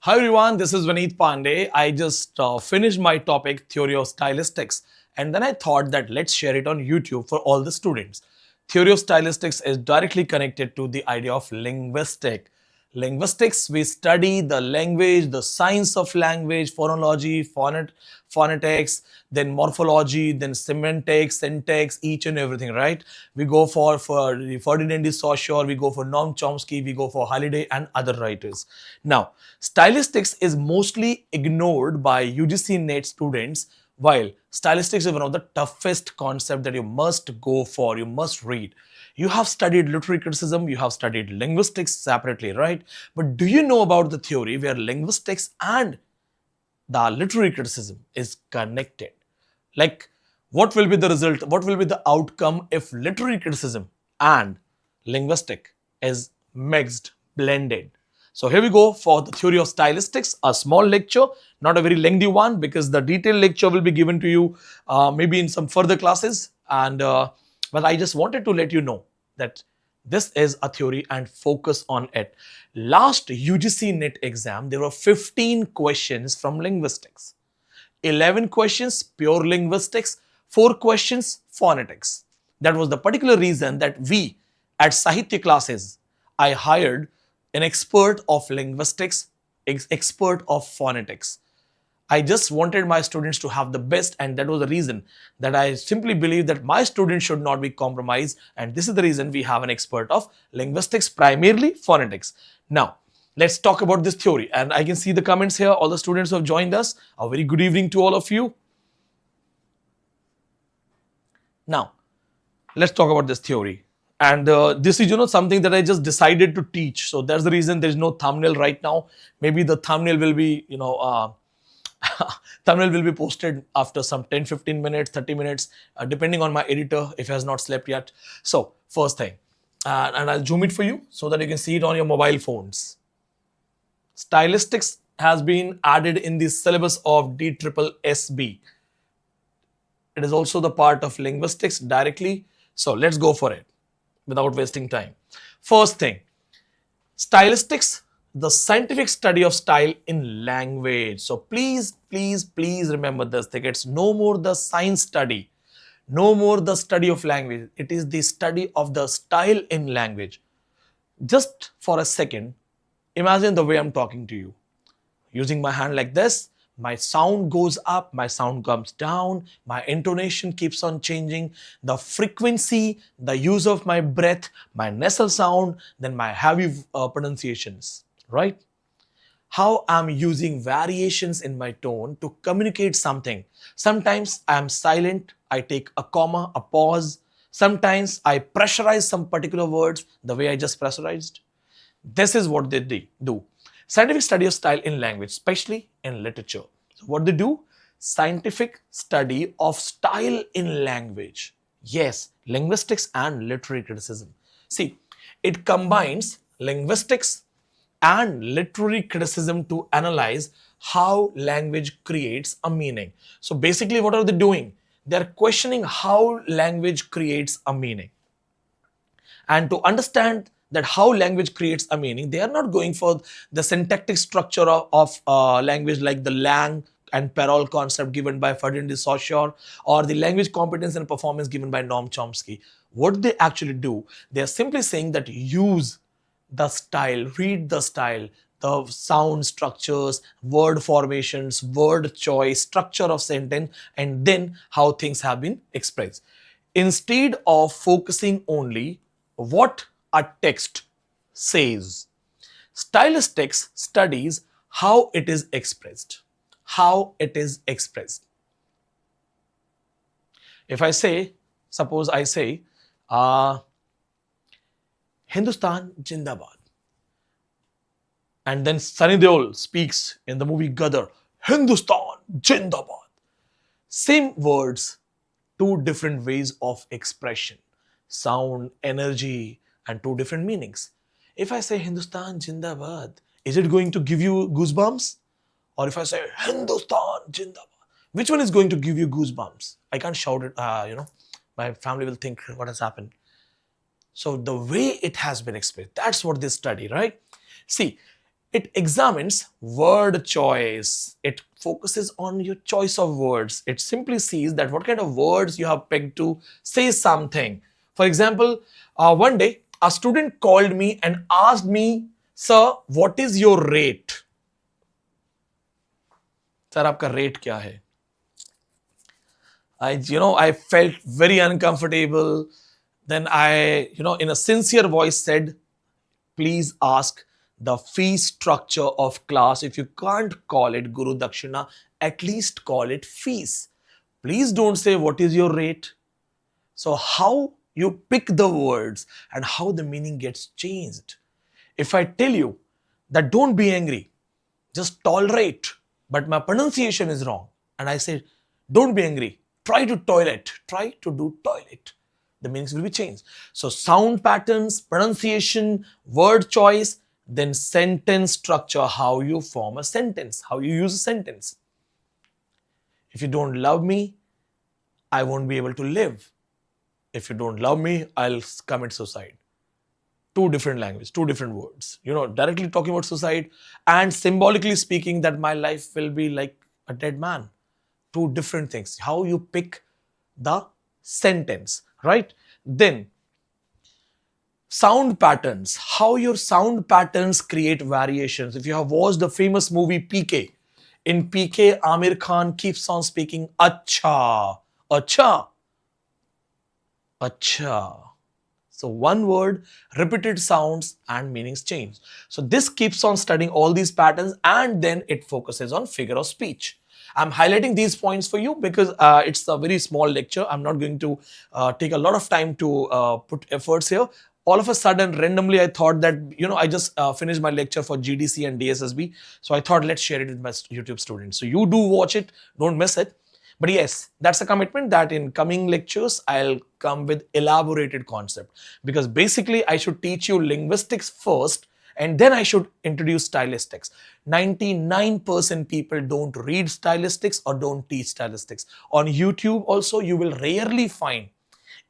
Hi everyone, this is Vineet Pandey. I just finished my topic, Theory of Stylistics, and then I thought that let's share it on YouTube for all the students. Theory of Stylistics is directly connected to the idea of linguistic. Linguistics, we study the language, the science of language, phonology, phonetics, then morphology, then semantics, syntax, each and everything, right? We go for Ferdinand de Saussure, we go for Noam Chomsky, we go for Halliday and other writers. Now, stylistics is mostly ignored by UGC NET students, while stylistics is one of the toughest concepts that you must go for, you must read. You have studied literary criticism, you have studied linguistics separately, right? But do you know about the theory where linguistics and the literary criticism is connected? Like, what will be the result? What will be the outcome if literary criticism and linguistic is mixed, blended? So here we go for the theory of stylistics, a small lecture, not a very lengthy one because the detailed lecture will be given to you maybe in some further classes. But I just wanted to let you know that this is a theory and focus on it. Last UGC NET exam, there were 15 questions from linguistics. 11 questions pure linguistics, 4 questions phonetics. That was the particular reason that we at Sahitya classes, I hired an expert of linguistics, expert of phonetics. I just wanted my students to have the best, and that was the reason that I simply believe that my students should not be compromised, and this is the reason we have an expert of linguistics, primarily phonetics. Now, let's talk about this theory, and I can see the comments here. All the students who have joined us, a very good evening to all of you. Now, let's talk about this theory. And this is something that I just decided to teach. So that's the reason there's no thumbnail right now. Maybe the thumbnail will be, thumbnail will be posted after some 10-15 minutes, 30 minutes, depending on my editor if he has not slept yet. So first thing, and I'll zoom it for you so that you can see it on your mobile phones. Stylistics has been added in the syllabus of DSSB. It is also the part of linguistics directly. So let's go for it without wasting time. First thing, stylistics, the scientific study of style in language. So please remember this thing. It's no more the science study, no more the study of language. It is the study of the style in language. Just for a second, imagine the way I'm talking to you. Using my hand like this, my sound goes up, my sound comes down, my intonation keeps on changing, the frequency, the use of my breath, my nasal sound, then my heavy pronunciations, right? How I'm using variations in my tone to communicate something. Sometimes I'm silent, I take a comma, a pause. Sometimes I pressurize some particular words the way I just pressurized. This is what they do. Scientific study of style in language, especially in literature. So what they do? Scientific study of style in language. Yes, linguistics and literary criticism. See, it combines linguistics and literary criticism to analyze how language creates a meaning. So basically, what are they doing? They're questioning how language creates a meaning. And to understand that how language creates a meaning, they are not going for the syntactic structure of language like the lang and parole concept given by Ferdinand de Saussure or the language competence and performance given by Noam Chomsky. What they actually do, they are simply saying that use the style, read the style, the sound structures, word formations, word choice, structure of sentence, and then how things have been expressed. Instead of focusing only what a text says, stylistics studies how it is expressed. How it is expressed. If I say, suppose I say, Hindustan Jindabad. And then Sunny Deol speaks in the movie Gadar, Hindustan Jindabad. Same words, two different ways of expression, sound, energy, and two different meanings. If I say Hindustan Jindabad, is it going to give you goosebumps? Or if I say Hindustan Jindabad, which one is going to give you goosebumps? I can't shout it, my family will think what has happened. So the way it has been expressed, that's what they study, right? See, It examines word choice. It focuses on your choice of words. It simply sees that what kind of words you have picked to say something. For example, one day a student called me and asked me, "Sir, what is your rate?" Sir, आपका rate क्या है? I felt very uncomfortable. Then I, in a sincere voice said, "Please ask the fee structure of class. If you can't call it Guru Dakshina, at least call it fees. Please don't say what is your rate." So how you pick the words and how the meaning gets changed. If I tell you that don't be angry, just tolerate, but my pronunciation is wrong, and I say don't be angry, try to toilet, try to do toilet, the meanings will be changed. So sound patterns, pronunciation, word choice, then sentence structure, how you form a sentence, how you use a sentence. If you don't love me, I won't be able to live. If you don't love me, I'll commit suicide. Two different languages, two different words. Directly talking about suicide and symbolically speaking that my life will be like a dead man. Two different things. How you pick the sentence, right? Then sound patterns, how your sound patterns create variations. If you have watched the famous movie PK, in PK, Amir Khan keeps on speaking acha, acha, acha. So one word, repeated sounds and meanings change. So this keeps on studying all these patterns and then it focuses on figure of speech. I'm highlighting these points for you because it's a very small lecture. I'm not going to take a lot of time to put efforts here. All of a sudden, randomly, I thought that, I just finished my lecture for GDC and DSSB. So I thought, let's share it with my YouTube students. So you do watch it, don't miss it. But yes, that's a commitment that in coming lectures, I'll come with elaborated concept. Because basically, I should teach you linguistics first and then I should introduce stylistics. 99% people don't read stylistics or don't teach stylistics. On YouTube also, you will rarely find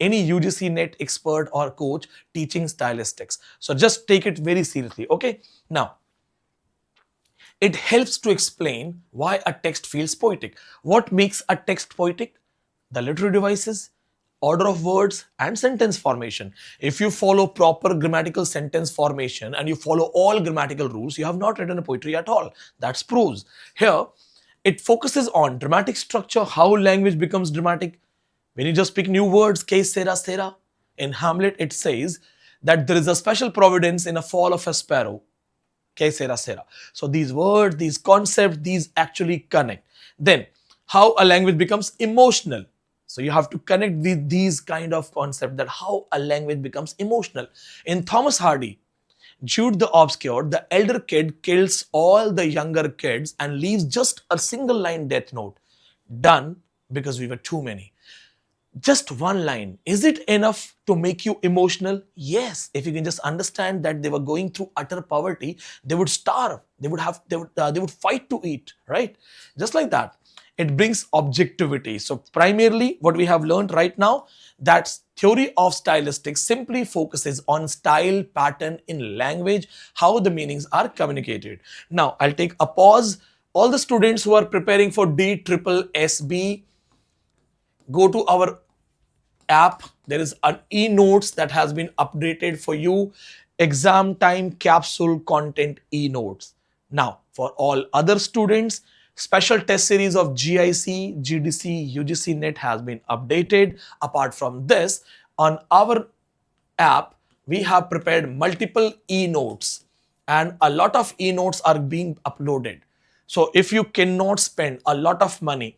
any UGC net expert or coach teaching stylistics. So just take it very seriously, okay? Now, it helps to explain why a text feels poetic. What makes a text poetic? The literary devices, order of words, and sentence formation. If you follow proper grammatical sentence formation and you follow all grammatical rules, you have not written a poetry at all. That's prose. Here, it focuses on dramatic structure, how language becomes dramatic. When you just pick new words, que sera sera. In Hamlet, it says that there is a special providence in a fall of a sparrow. Que sera sera. So these words, these concepts, these actually connect. Then, how a language becomes emotional. So you have to connect with these kind of concepts that how a language becomes emotional. In Thomas Hardy, Jude the Obscure, the elder kid kills all the younger kids and leaves just a single line death note. Done because we were too many. Just one line. Is it enough to make you emotional? Yes. If you can just understand that they were going through utter poverty, they would starve. They would fight to eat, right? Just like that. It brings objectivity. So primarily what we have learned right now, that theory of stylistics simply focuses on style, pattern in language, how the meanings are communicated. Now I'll take a pause. All the students who are preparing for DSSB, go to our app. There is an e-notes that has been updated for you. Exam time capsule content e-notes. Now, for all other students, special test series of GIC, GDC, UGC net has been updated. Apart from this, on our app, we have prepared multiple e-notes and a lot of e-notes are being uploaded. So if you cannot spend a lot of money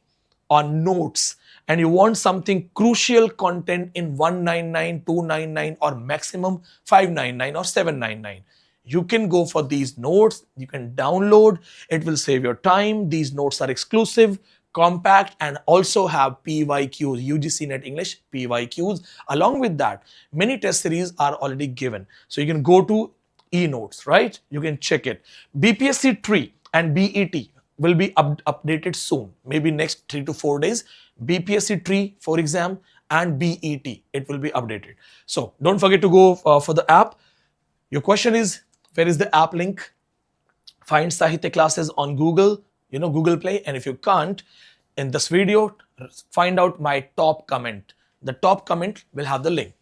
on notes and you want something crucial content in 199, 299 or maximum 599 or 799, you can go for these notes. You can download. It will save your time. These notes are exclusive, compact, and also have PYQs, UGC Net English PYQs. Along with that, many test series are already given. So you can go to e-notes, right? You can check it. BPSC tree and BET will be updated soon, maybe next 3 to 4 days. BPSC tree for exam and BET, it will be updated. So don't forget to go for the app. Your question is, where is the app link? Find Sahitya classes on Google, Google Play. And if you can't, in this video, find out my top comment. The top comment will have the link.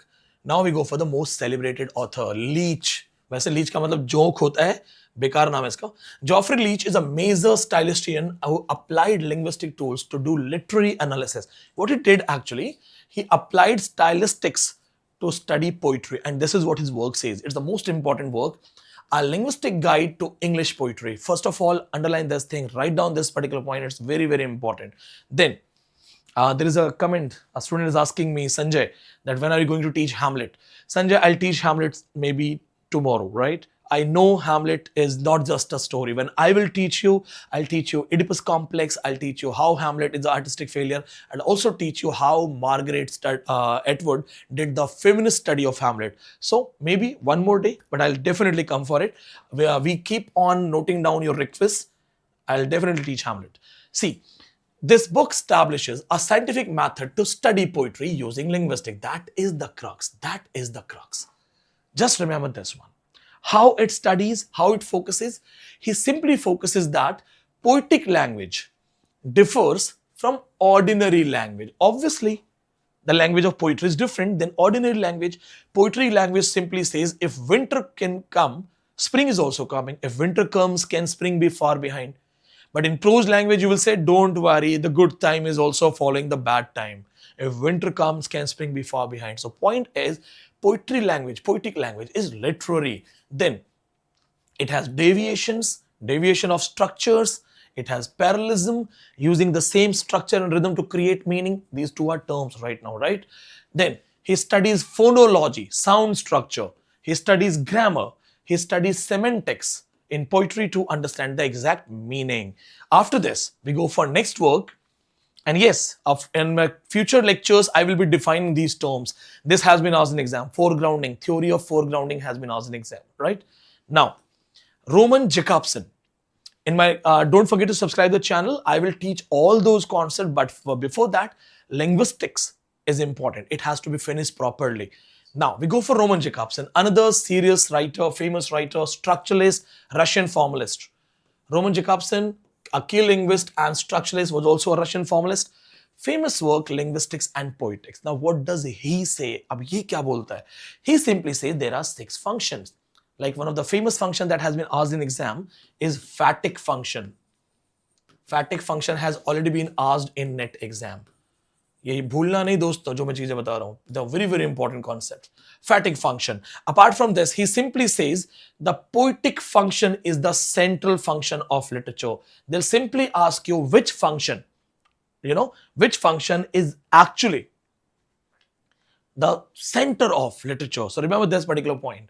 Now we go for the most celebrated author, Leech. वैसे Leach का मतलब joke होता है, बेकार नाम है इसका. Geoffrey Leech is a major stylistician who applied linguistic tools to do literary analysis. What he did actually, he applied stylistics to study poetry, and this is what his work says. It's the most important work. A linguistic guide to English poetry. First of all, underline this thing, write down this particular point. It's very, very important. Then there is a comment. A student is asking me, Sanjay, that when are you going to teach Hamlet? Sanjay, I'll teach Hamlet maybe tomorrow, right? I know Hamlet is not just a story. When I will teach you, I'll teach you Oedipus complex. I'll teach you how Hamlet is an artistic failure, and also teach you how Margaret Atwood did the feminist study of Hamlet. So maybe one more day, but I'll definitely come for it. We keep on noting down your requests. I'll definitely teach Hamlet. See, this book establishes a scientific method to study poetry using linguistics. That is the crux. That is the crux. Just remember this one. How it studies, how it focuses. He simply focuses that poetic language differs from ordinary language. Obviously, the language of poetry is different than ordinary language. Poetry language simply says, if winter can come, spring is also coming. If winter comes, can spring be far behind? But in prose language, you will say, don't worry, the good time is also following the bad time. If winter comes, can spring be far behind? So point is, poetry language, poetic language is literary. Then it has deviations, deviation of structures. It has parallelism, using the same structure and rhythm to create meaning. These two are terms right now, right? Then he studies phonology, sound structure. He studies grammar. He studies semantics in poetry to understand the exact meaning. After this, we go for next work. And yes, in my future lectures, I will be defining these terms. This has been asked in exam. Foregrounding, theory of foregrounding has been asked in exam, right? Now, Roman Jakobson. In my, don't forget to subscribe to the channel. I will teach all those concepts, but before that, linguistics is important. It has to be finished properly. Now, we go for Roman Jakobson, another serious writer, famous writer, structuralist, Russian formalist. Roman Jakobson, a key linguist and structuralist, was also a Russian formalist. Famous work, Linguistics and Poetics. Now, what does he say? Ab ye kya bolta hai? He simply says there are 6 functions. Like one of the famous functions that has been asked in exam is phatic function. Phatic function has already been asked in net exam. यही भूलना नहीं दोस्तों जो मैं चीजें बता रहा हूं. The very, very important concept. Phatic function. Apart from this, he simply says the poetic function is the central function of literature. They'll simply ask you which function, which function is actually the center of literature. So remember this particular point.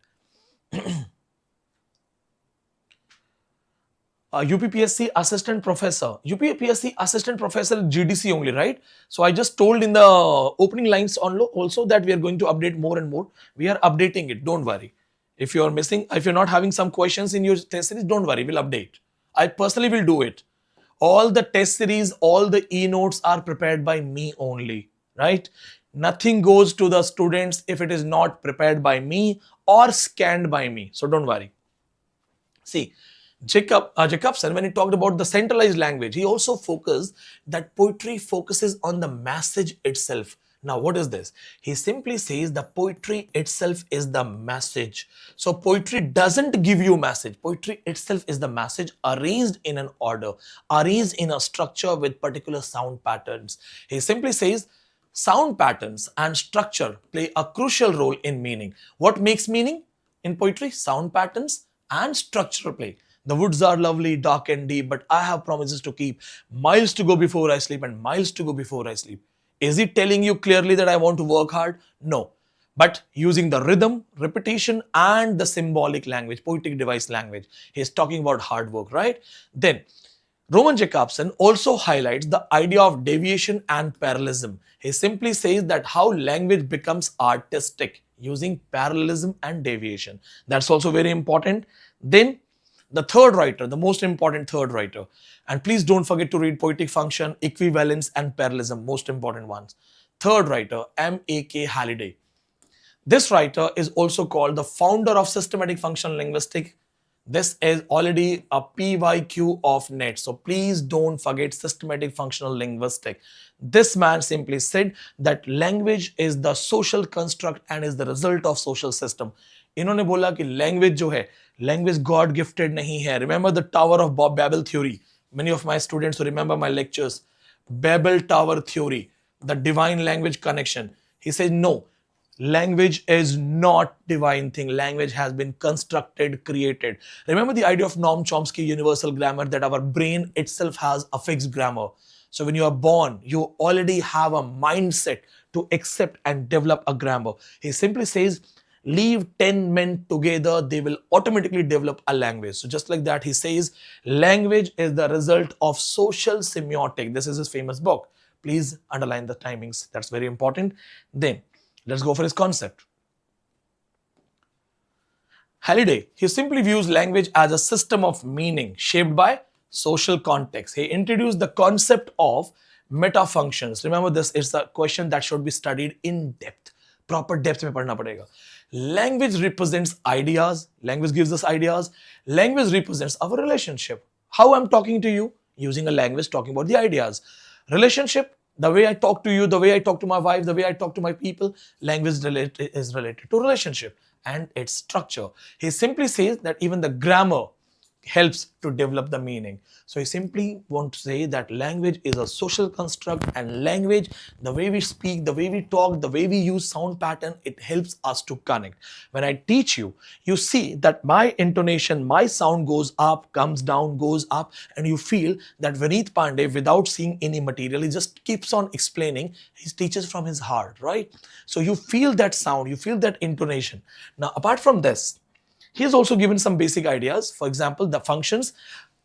UPPSC assistant professor. UPPSC assistant professor GDC only, right? So I just told in the opening lines also that we are going to update more and more. We are updating it. Don't worry. If you are missing, if you're not having some questions in your test series, don't worry. We'll update. I personally will do it. All the test series, all the e-notes are prepared by me only, right? Nothing goes to the students if it is not prepared by me or scanned by me. So don't worry. See, Jakobson, when he talked about the centralized language, he also focused that poetry focuses on the message itself. Now, what is this? He simply says the poetry itself is the message. So, poetry doesn't give you message. Poetry itself is the message arranged in an order, arranged in a structure with particular sound patterns. He simply says sound patterns and structure play a crucial role in meaning. What makes meaning in poetry? Sound patterns and structure play. The woods are lovely, dark and deep, but I have promises to keep. Miles to go before I sleep and miles to go before I sleep. Is it telling you clearly that I want to work hard? No. But using the rhythm, repetition and the symbolic language, poetic device language, he is talking about hard work, right? Then, Roman Jakobson also highlights the idea of deviation and parallelism. He simply says that how language becomes artistic using parallelism and deviation. That's also very important. Then, the third writer, the most important third writer, and please don't forget to read poetic function, equivalence and parallelism, most important ones. Third writer, M.A.K. Halliday. This writer is also called the founder of systematic functional linguistics. This is already a PYQ of NET. So please don't forget systematic functional linguistic. This man simply said that language is the social construct and is the result of social system. इन्होंने बोला कि language जो है, language God gifted नहीं है. Remember the Tower of Babel theory. Many of my students who remember my lectures. Babel Tower theory, the divine language connection. He says no. Language is not divine thing. Language has been constructed, created. Remember the idea of Noam Chomsky universal grammar, that our brain itself has a fixed grammar. So when you are born, you already have a mindset to accept and develop a grammar. He simply says, leave 10 men together, they will automatically develop a language. So just like that, he says, language is the result of social semiotic. This is his famous book. Please underline the timings. That's very important. Then, let's go for his concept. Halliday, he simply views language as a system of meaning shaped by social context. He introduced the concept of meta functions. Remember, this is a question that should be studied in depth. Proper depth mein padhna padega. Language represents ideas. Language gives us ideas. Language represents our relationship. How I'm talking to you? Using a language, talking about the ideas. Relationship, the way I talk to you, the way I talk to my wife, the way I talk to my people, language is related to relationship and its structure. He simply says that even the grammar helps to develop the meaning. So he simply wants to say that language is a social construct, and language, the way we speak, the way we talk, the way we use sound pattern, it helps us to connect. When I teach you, you see that my intonation, my sound goes up, comes down, goes up, and you feel that Vineet Pandey, without seeing any material, he just keeps on explaining. He teaches from his heart, right? So you feel that sound, you feel that intonation. Now, apart from this, he has also given some basic ideas. For example, the functions,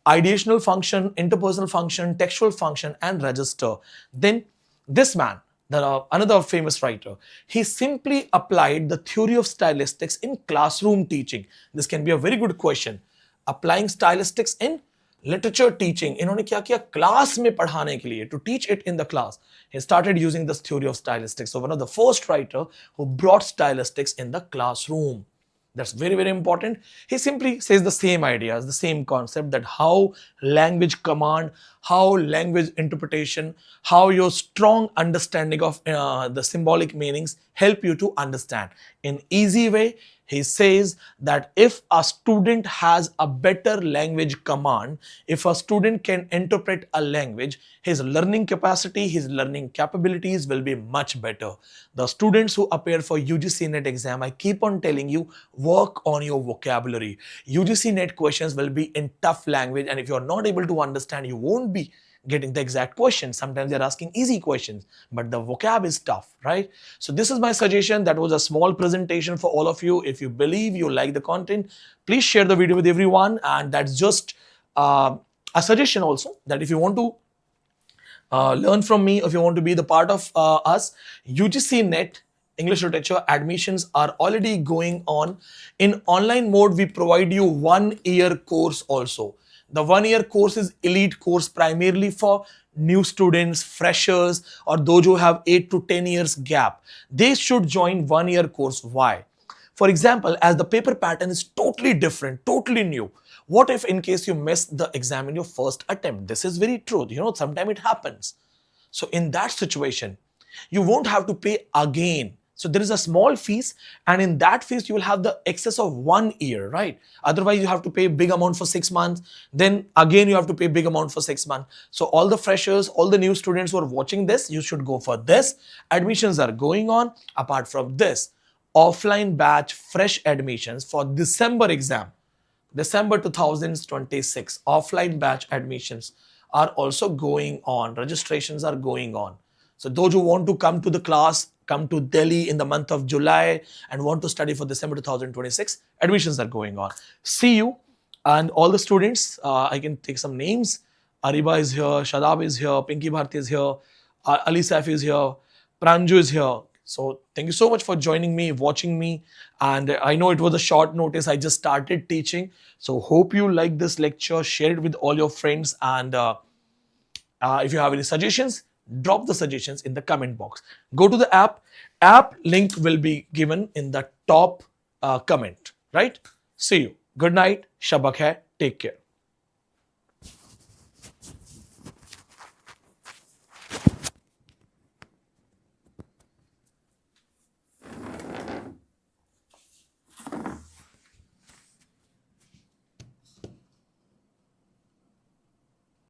ideational function, interpersonal function, textual function, and register. Then this man, another famous writer, he simply applied the theory of stylistics in classroom teaching. This can be a very good question. Applying stylistics in literature teaching. इन्होंने क्या किया? Class में पढ़ाने के लिए, to teach it in the class. He started using this theory of stylistics. So one of the first writer who brought stylistics in the classroom. That's very, very important. He simply says the same ideas, the same concept, that how language command, how language interpretation, how your strong understanding of the symbolic meanings help you to understand. In easy way, he says that if a student has a better language command, if a student can interpret a language, his learning capacity, his learning capabilities will be much better. The students who appear for UGC NET exam, I keep on telling you, work on your vocabulary. UGC NET questions will be in tough language, and if you're not able to understand, you won't be getting the exact question. Sometimes they're asking easy questions, but the vocab is tough, right? So this is my suggestion. That was a small presentation for all of you. If you believe you like the content, please share the video with everyone. And that's just a suggestion also, that if you want to learn from me, if you want to be the part of us, UGC NET English literature admissions are already going on. In online mode, we provide you 1 year course also. The 1 year course is elite course primarily for new students, freshers, or those who have 8 to 10 years gap. They should join 1 year course. Why? For example, as the paper pattern is totally different, totally new. What if in case you miss the exam in your first attempt? This is very true. You know, sometimes it happens. So in that situation, you won't have to pay again. So there is a small fees, and in that fees you will have the excess of 1 year, right? Otherwise you have to pay big amount for 6 months. Then again you have to pay big amount for 6 months. So all the freshers, all the new students who are watching this, you should go for this. Admissions are going on. Apart from this, offline batch fresh admissions for December exam, December 2026, offline batch admissions are also going on. Registrations are going on. So those who want to come to the class, come to Delhi in the month of July and want to study for December 2026, admissions are going on. See you. And all the students, I can take some names. Ariba is here, Shadab is here, Pinky Bharti is here, Ali Saif is here, Pranju is here. So thank you so much for joining me, watching me. And I know it was a short notice. I just started teaching. So hope you like this lecture. Share it with all your friends. And if you have any suggestions, drop the suggestions in the comment box. Go to the app. App link will be given in the top comment, right? See you. Good night. Shabak hai. Take care.